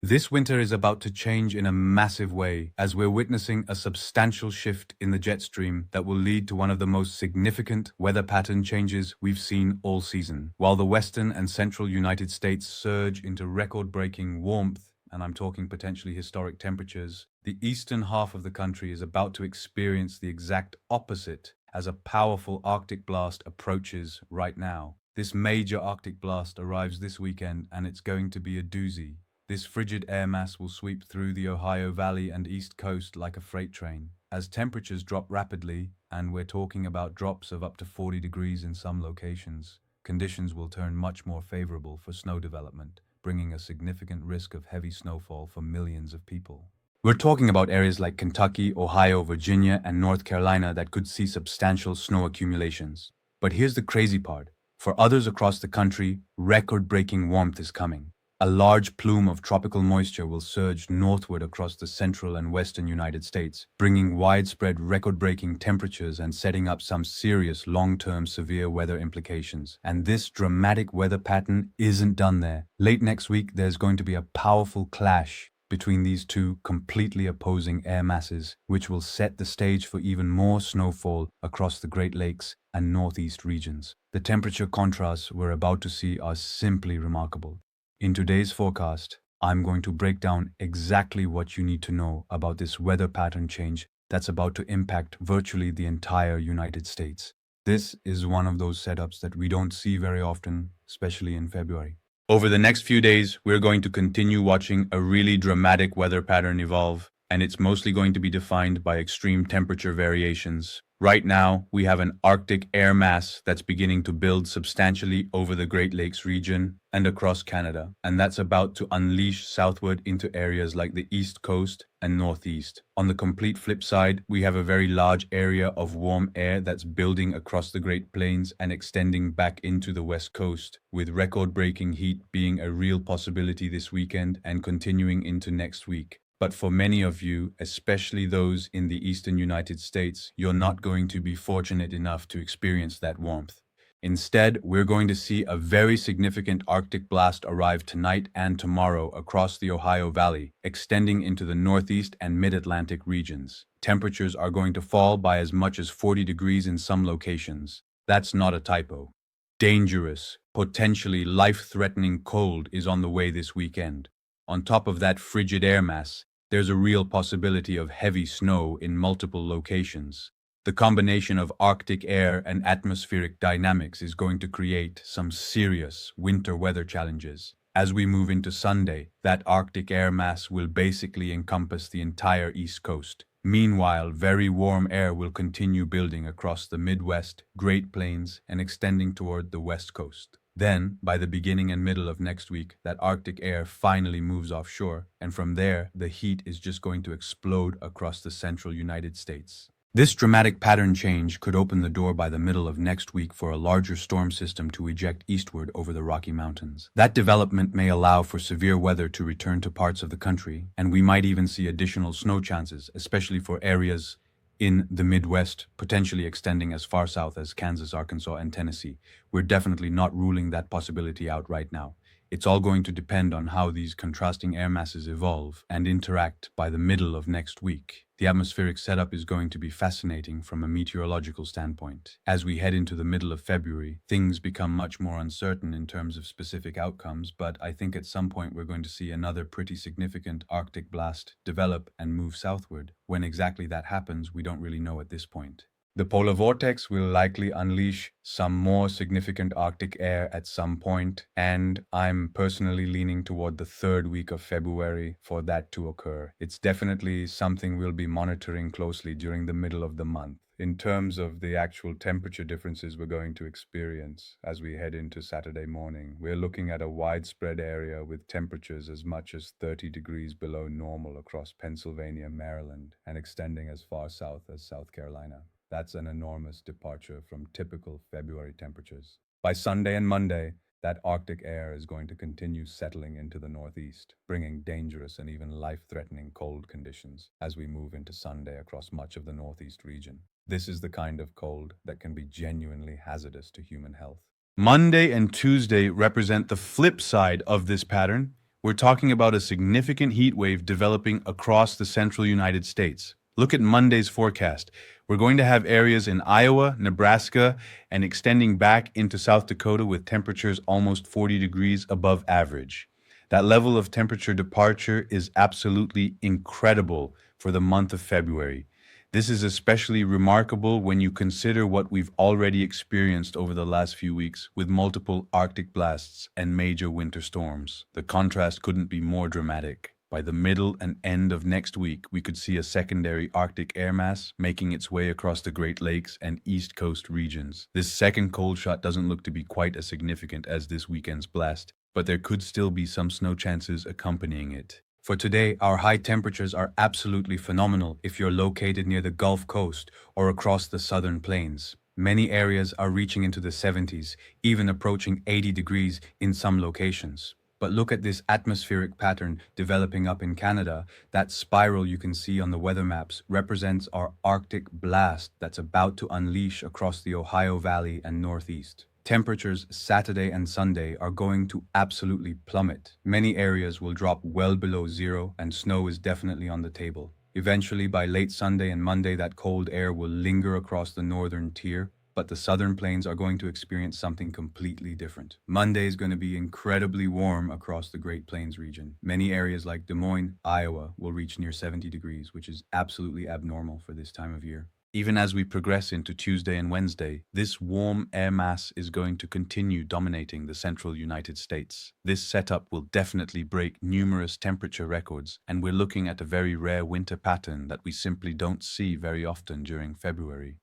This winter is about to change in a massive way as we're witnessing a substantial shift in the jet stream that will lead to one of the most significant weather pattern changes we've seen all season. While the western and central United States surge into record-breaking warmth, and I'm talking potentially historic temperatures, the eastern half of the country is about to experience the exact opposite as a powerful Arctic blast approaches right now. This major Arctic blast arrives this weekend and it's going to be a doozy. This frigid air mass will sweep through the Ohio Valley and East Coast like a freight train. As temperatures drop rapidly, and we're talking about drops of up to 40 degrees in some locations, conditions will turn much more favorable for snow development, bringing a significant risk of heavy snowfall for millions of people. We're talking about areas like Kentucky, Ohio, Virginia, and North Carolina that could see substantial snow accumulations. But here's the crazy part. For others across the country, record-breaking warmth is coming. A large plume of tropical moisture will surge northward across the central and western United States, bringing widespread record-breaking temperatures and setting up some serious long-term severe weather implications. And this dramatic weather pattern isn't done there. Late next week, there's going to be a powerful clash between these two completely opposing air masses, which will set the stage for even more snowfall across the Great Lakes and Northeast regions. The temperature contrasts we're about to see are simply remarkable. In today's forecast, I'm going to break down exactly what you need to know about this weather pattern change that's about to impact virtually the entire United States. This is one of those setups that we don't see very often, especially in February. Over the next few days, we're going to continue watching a really dramatic weather pattern evolve, and it's mostly going to be defined by extreme temperature variations. Right now, we have an Arctic air mass that's beginning to build substantially over the Great Lakes region and across Canada, and that's about to unleash southward into areas like the East Coast and Northeast. On the complete flip side, we have a very large area of warm air that's building across the Great Plains and extending back into the West Coast, with record-breaking heat being a real possibility this weekend and continuing into next week. But for many of you, especially those in the eastern United States, you're not going to be fortunate enough to experience that warmth. Instead, we're going to see a very significant Arctic blast arrive tonight and tomorrow across the Ohio Valley, extending into the Northeast and Mid-Atlantic regions. Temperatures are going to fall by as much as 40 degrees in some locations. That's not a typo. Dangerous, potentially life-threatening cold is on the way this weekend. On top of that frigid air mass, there's a real possibility of heavy snow in multiple locations. The combination of Arctic air and atmospheric dynamics is going to create some serious winter weather challenges. As we move into Sunday, that Arctic air mass will basically encompass the entire East Coast. Meanwhile, very warm air will continue building across the Midwest, Great Plains, and extending toward the West Coast. Then, by the beginning and middle of next week, that Arctic air finally moves offshore, and from there, the heat is just going to explode across the central United States. This dramatic pattern change could open the door by the middle of next week for a larger storm system to eject eastward over the Rocky Mountains. That development may allow for severe weather to return to parts of the country, and we might even see additional snow chances, especially for areas in the Midwest, potentially extending as far south as Kansas, Arkansas, and Tennessee. We're definitely not ruling that possibility out right now. It's all going to depend on how these contrasting air masses evolve and interact by the middle of next week. The atmospheric setup is going to be fascinating from a meteorological standpoint. As we head into the middle of February, things become much more uncertain in terms of specific outcomes, but I think at some point we're going to see another pretty significant Arctic blast develop and move southward. When exactly that happens, we don't really know at this point. The polar vortex will likely unleash some more significant Arctic air at some point, and I'm personally leaning toward the third week of February for that to occur. It's definitely something we'll be monitoring closely during the middle of the month. In terms of the actual temperature differences we're going to experience as we head into Saturday morning, we're looking at a widespread area with temperatures as much as 30 degrees below normal across Pennsylvania, Maryland, and extending as far south as South Carolina. That's an enormous departure from typical February temperatures. By Sunday and Monday, that Arctic air is going to continue settling into the Northeast, bringing dangerous and even life-threatening cold conditions as we move into Sunday across much of the Northeast region. This is the kind of cold that can be genuinely hazardous to human health. Monday and Tuesday represent the flip side of this pattern, We're talking about a significant heat wave developing across the central United States. Look at Monday's forecast. We're going to have areas in Iowa, Nebraska, and extending back into South Dakota with temperatures almost 40 degrees above average. That level of temperature departure is absolutely incredible for the month of February. This is especially remarkable when you consider what we've already experienced over the last few weeks with multiple Arctic blasts and major winter storms. The contrast couldn't be more dramatic. By the middle and end of next week, we could see a secondary Arctic air mass making its way across the Great Lakes and East Coast regions. This second cold shot doesn't look to be quite as significant as this weekend's blast, but there could still be some snow chances accompanying it. For today, our high temperatures are absolutely phenomenal if you're located near the Gulf Coast or across the southern plains. Many areas are reaching into the 70s, even approaching 80 degrees in some locations. But look at this atmospheric pattern developing up in Canada. That spiral you can see on the weather maps represents our Arctic blast that's about to unleash across the Ohio Valley and Northeast. Temperatures Saturday and Sunday are going to absolutely plummet. Many areas will drop well below zero, and snow is definitely on the table. Eventually, by late Sunday and Monday, that cold air will linger across the northern tier, but the southern plains are going to experience something completely different. Monday is going to be incredibly warm across the Great Plains region. Many areas like Des Moines, Iowa, will reach near 70 degrees, which is absolutely abnormal for this time of year. Even as we progress into Tuesday and Wednesday, this warm air mass is going to continue dominating the central United States. This setup will definitely break numerous temperature records, and we're looking at a very rare winter pattern that we simply don't see very often during February.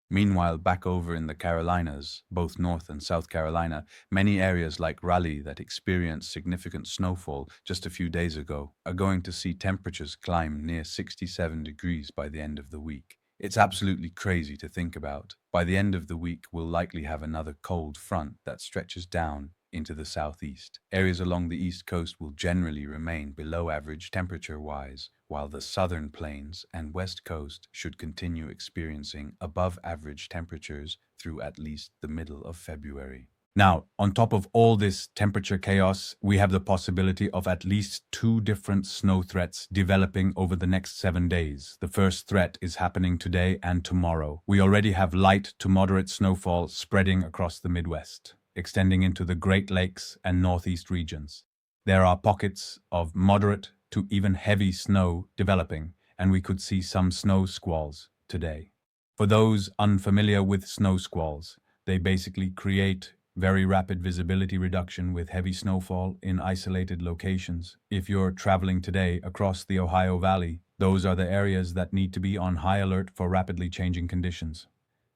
Meanwhile, back over in the Carolinas, both North and South Carolina, many areas like Raleigh that experienced significant snowfall just a few days ago are going to see temperatures climb near 67 degrees by the end of the week. It's absolutely crazy to think about. By the end of the week, we'll likely have another cold front that stretches down into the southeast. Areas along the east coast will generally remain below average temperature-wise, while the southern plains and west coast should continue experiencing above average temperatures through at least the middle of February. Now, on top of all this temperature chaos, we have the possibility of at least 2 different snow threats developing over the next 7 days. The first threat is happening today and tomorrow. We already have light to moderate snowfall spreading across the Midwest, extending into the Great Lakes and Northeast regions. There are pockets of moderate to even heavy snow developing, and we could see some snow squalls today. For those unfamiliar with snow squalls, they basically create very rapid visibility reduction with heavy snowfall in isolated locations. If you're traveling today across the Ohio Valley, those are the areas that need to be on high alert for rapidly changing conditions.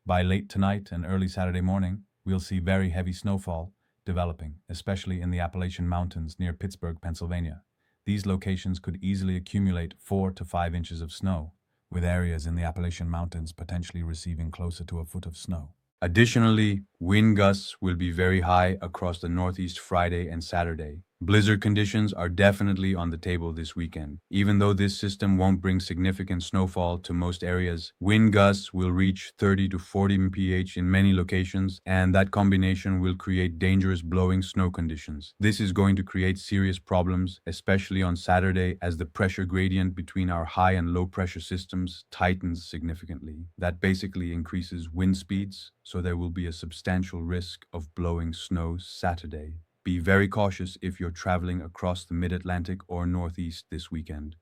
By late tonight and early Saturday morning, we'll see very heavy snowfall developing, especially in the Appalachian Mountains near Pittsburgh, Pennsylvania. These locations could easily accumulate 4 to 5 inches of snow, with areas in the Appalachian Mountains potentially receiving closer to a foot of snow. Additionally, wind gusts will be very high across the Northeast Friday and Saturday. Blizzard conditions are definitely on the table this weekend. Even though this system won't bring significant snowfall to most areas, wind gusts will reach 30 to 40 mph in many locations, and that combination will create dangerous blowing snow conditions. This is going to create serious problems, especially on Saturday, as the pressure gradient between our high and low pressure systems tightens significantly. That basically increases wind speeds, so there will be a substantial risk of blowing snow Saturday. Be very cautious if you're traveling across the mid-Atlantic or Northeast this weekend.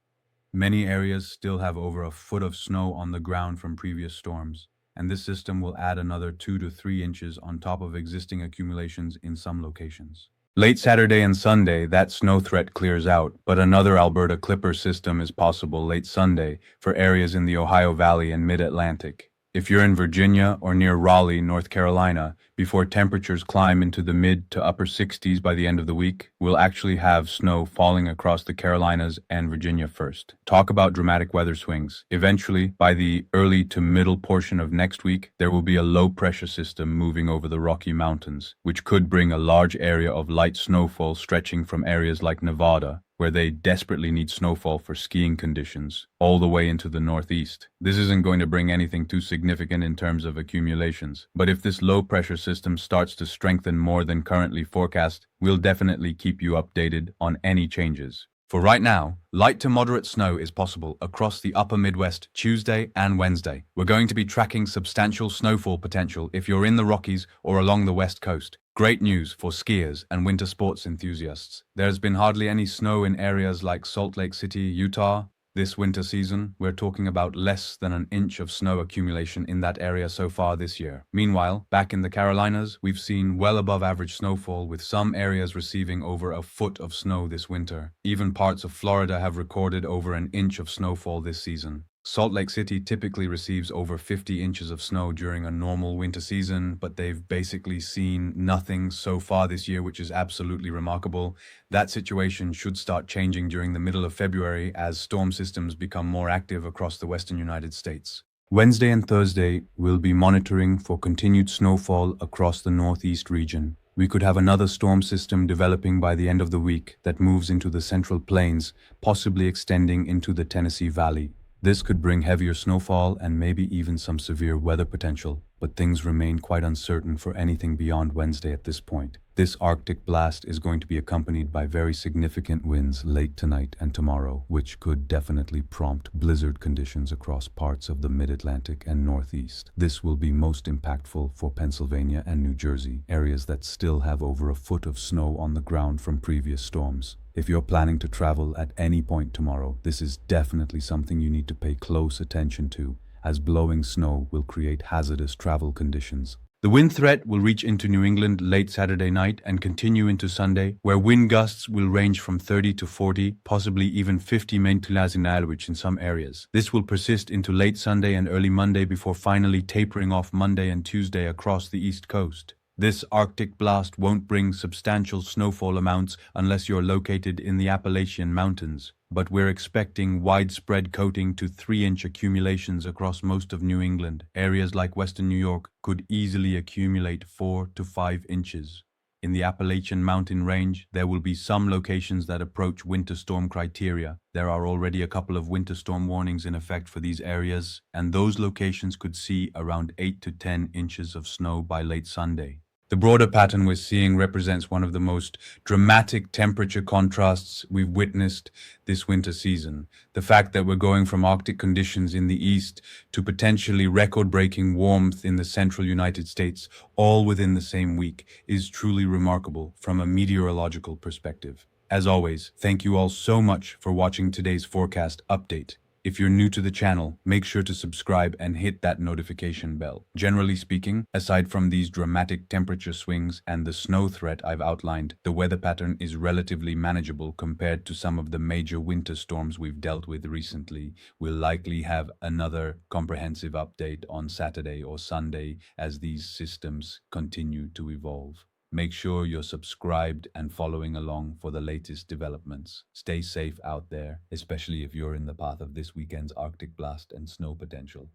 Many areas still have over a foot of snow on the ground from previous storms, and this system will add another 2 to 3 inches on top of existing accumulations in some locations. Late Saturday and Sunday, that snow threat clears out, but another Alberta Clipper system is possible late Sunday for areas in the Ohio Valley and mid-Atlantic. If you're in Virginia or near Raleigh, North Carolina, before temperatures climb into the mid to upper 60s by the end of the week, we'll actually have snow falling across the Carolinas and Virginia first. Talk about dramatic weather swings. Eventually, by the early to middle portion of next week, there will be a low pressure system moving over the Rocky Mountains, which could bring a large area of light snowfall stretching from areas like Nevada where they desperately need snowfall for skiing conditions, all the way into the northeast. This isn't going to bring anything too significant in terms of accumulations, but if this low pressure system starts to strengthen more than currently forecast, we'll definitely keep you updated on any changes. For right now, light to moderate snow is possible across the upper Midwest Tuesday and Wednesday. We're going to be tracking substantial snowfall potential if you're in the Rockies or along the West Coast. Great news for skiers and winter sports enthusiasts. There's been hardly any snow in areas like Salt Lake City, Utah, this winter season. We're talking about less than an inch of snow accumulation in that area so far this year. Meanwhile, back in the Carolinas, we've seen well above average snowfall, with some areas receiving over a foot of snow this winter. Even parts of Florida have recorded over an inch of snowfall this season. Salt Lake City typically receives over 50 inches of snow during a normal winter season, but they've basically seen nothing so far this year, which is absolutely remarkable. That situation should start changing during the middle of February as storm systems become more active across the western United States. Wednesday and Thursday, we'll be monitoring for continued snowfall across the northeast region. We could have another storm system developing by the end of the week that moves into the Central Plains, possibly extending into the Tennessee Valley. This could bring heavier snowfall and maybe even some severe weather potential, but things remain quite uncertain for anything beyond Wednesday at this point. This Arctic blast is going to be accompanied by very significant winds late tonight and tomorrow, which could definitely prompt blizzard conditions across parts of the mid-Atlantic and Northeast. This will be most impactful for Pennsylvania and New Jersey, areas that still have over a foot of snow on the ground from previous storms. If you're planning to travel at any point tomorrow, this is definitely something you need to pay close attention to, as blowing snow will create hazardous travel conditions. The wind threat will reach into New England late Saturday night and continue into Sunday, where wind gusts will range from 30 to 40, possibly even 50 mph in some areas. This will persist into late Sunday and early Monday before finally tapering off Monday and Tuesday across the East Coast. This Arctic blast won't bring substantial snowfall amounts unless you're located in the Appalachian Mountains, but we're expecting widespread coating to 3-inch accumulations across most of New England. Areas like western New York could easily accumulate 4 to 5 inches. In the Appalachian Mountain Range, there will be some locations that approach winter storm criteria. There are already a couple of winter storm warnings in effect for these areas, and those locations could see around 8 to 10 inches of snow by late Sunday. The broader pattern we're seeing represents one of the most dramatic temperature contrasts we've witnessed this winter season. The fact that we're going from Arctic conditions in the east to potentially record-breaking warmth in the central United States, all within the same week, is truly remarkable from a meteorological perspective. As always, thank you all so much for watching today's forecast update. If you're new to the channel, make sure to subscribe and hit that notification bell. Generally speaking, aside from these dramatic temperature swings and the snow threat I've outlined, the weather pattern is relatively manageable compared to some of the major winter storms we've dealt with recently. We'll likely have another comprehensive update on Saturday or Sunday as these systems continue to evolve. Make sure you're subscribed and following along for the latest developments. Stay safe out there, especially if you're in the path of this weekend's Arctic blast and snow potential.